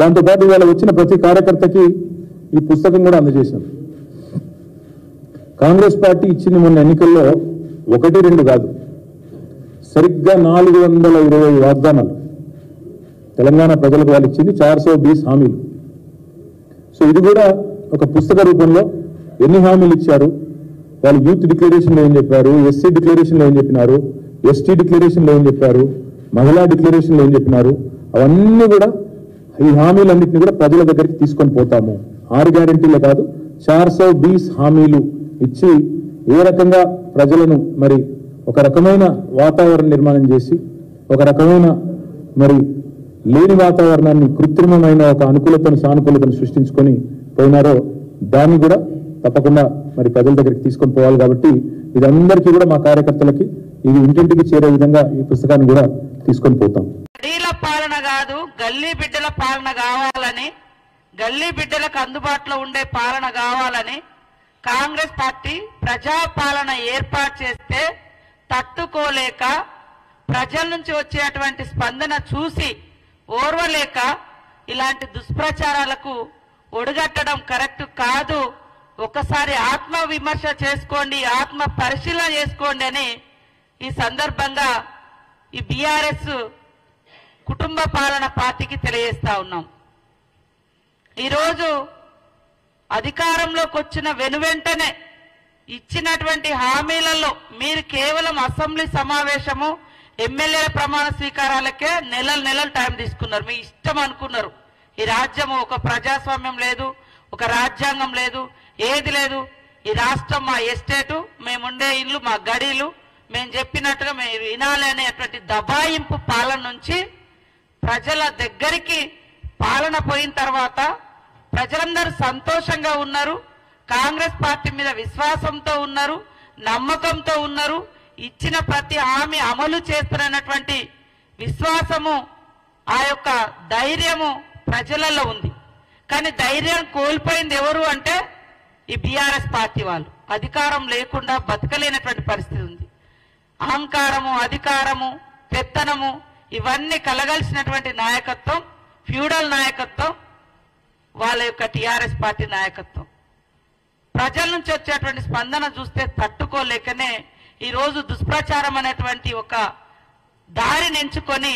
దాంతోపాటు ఇవాళ వచ్చిన ప్రతి కార్యకర్తకి ఈ పుస్తకం కూడా అందజేశాం. కాంగ్రెస్ పార్టీ ఇచ్చింది మొన్న ఎన్నికల్లో 1-2 కాదు, సరిగ్గా 420 వాగ్దానాలు తెలంగాణ ప్రజలకు వాళ్ళు ఇచ్చింది, 420 హామీలు. సో ఇది కూడా ఒక పుస్తక రూపంలో ఎన్ని హామీలు ఇచ్చారు, వాళ్ళు యూత్ డిక్లరేషన్లో ఏం చెప్పారు, ఎస్సీ డిక్లరేషన్లో ఏం చెప్పినారు, ఎస్టీ డిక్లరేషన్లో ఏం చెప్పారు, మహిళా డిక్లరేషన్లో ఏం చెప్పినారు, అవన్నీ కూడా ఈ హామీలన్నింటినీ కూడా ప్రజల దగ్గరికి తీసుకొని పోతాము. 6 గ్యారెంటీలే కాదు, 420 హామీలు ఇచ్చి ఏ రకంగా ప్రజలను మరి ఒక రకమైన వాతావరణ నిర్మాణం చేసి ఒక రకమైన మరి లేని వాతావరణాన్ని కృత్రిమమైన ఒక అనుకూలతను సానుకూలతను సృష్టించుకొని పోయినారో దాన్ని కూడా తప్పకుండా మరి ప్రజల దగ్గరికి తీసుకొని పోవాలి. కాబట్టి ఇదందరికీ కూడా మా కార్యకర్తలకి ఇది ఇంటింటికి చేరే విధంగా ఈ పుస్తకాన్ని కూడా తీసుకొని పోతాం. గల్లీల పాలన కాదు, గల్లీ బిడ్డల పాలన కావాలని, గల్లీ బిడ్డలకు అందుబాటులో ఉండే పాలన కావాలని కాంగ్రెస్ పార్టీ ప్రజాపాలన ఏర్పాటు చేస్తే తట్టుకోలేక ప్రజల నుంచి వచ్చేటువంటి స్పందన చూసి ఓర్వలేక ఇలాంటి దుష్ప్రచారాలకు ఒడిగట్టడం కరెక్ట్ కాదు. ఒకసారి ఆత్మ విమర్శ చేసుకోండి, ఆత్మ పరిశీలన చేసుకోండి అని ఈ సందర్భంగా ఈ బీఆర్ఎస్ కుటుంబ పాలన పార్టీకి తెలియజేస్తా ఉన్నాం. ఈరోజు అధికారంలోకి వచ్చిన వెనువెంటనే ఇచ్చినటువంటి హామీలలో మీరు కేవలం అసెంబ్లీ సమావేశము ఎమ్మెల్యేల ప్రమాణ స్వీకారాలకే నెలలు టైం తీసుకున్నారు. మీ ఇష్టం అనుకున్నారు. ఈ రాజ్యము ఒక ప్రజాస్వామ్యం లేదు, ఒక రాజ్యాంగం లేదు, ఏది లేదు. ఈ రాష్ట్రం మా ఎస్టేటు, మేముండే ఇల్లు మా గడీలు, మేము చెప్పినట్టుగా మీరు వినాలి అనేటువంటి దబాయింపు పాలన నుంచి ప్రజల దగ్గరికి పాలన పోయిన తర్వాత ప్రజలందరూ సంతోషంగా ఉన్నారు, కాంగ్రెస్ పార్టీ మీద విశ్వాసంతో ఉన్నారు, నమ్మకంతో ఉన్నారు. ఇచ్చిన ప్రతి హామీ అమలు చేస్తున్నటువంటి విశ్వాసము, ఆ యొక్క ధైర్యము ప్రజలలో ఉంది. కానీ ధైర్యం కోల్పోయింది ఎవరు అంటే ఈ బీఆర్ఎస్ పార్టీ వాళ్ళు. అధికారం లేకుండా బతకలేనటువంటి పరిస్థితి ఉంది. అహంకారము, అధికారము, పెత్తనము ఇవన్నీ కలగలిసినటువంటి నాయకత్వం, ఫ్యూడల్ నాయకత్వం వాళ్ళ యొక్క టీఆర్ఎస్ పార్టీ నాయకత్వం. ప్రజల నుంచి వచ్చేటువంటి స్పందన చూస్తే తట్టుకోలేకనే ఈరోజు దుష్ప్రచారం అనేటువంటి ఒక దారిని ఎంచుకొని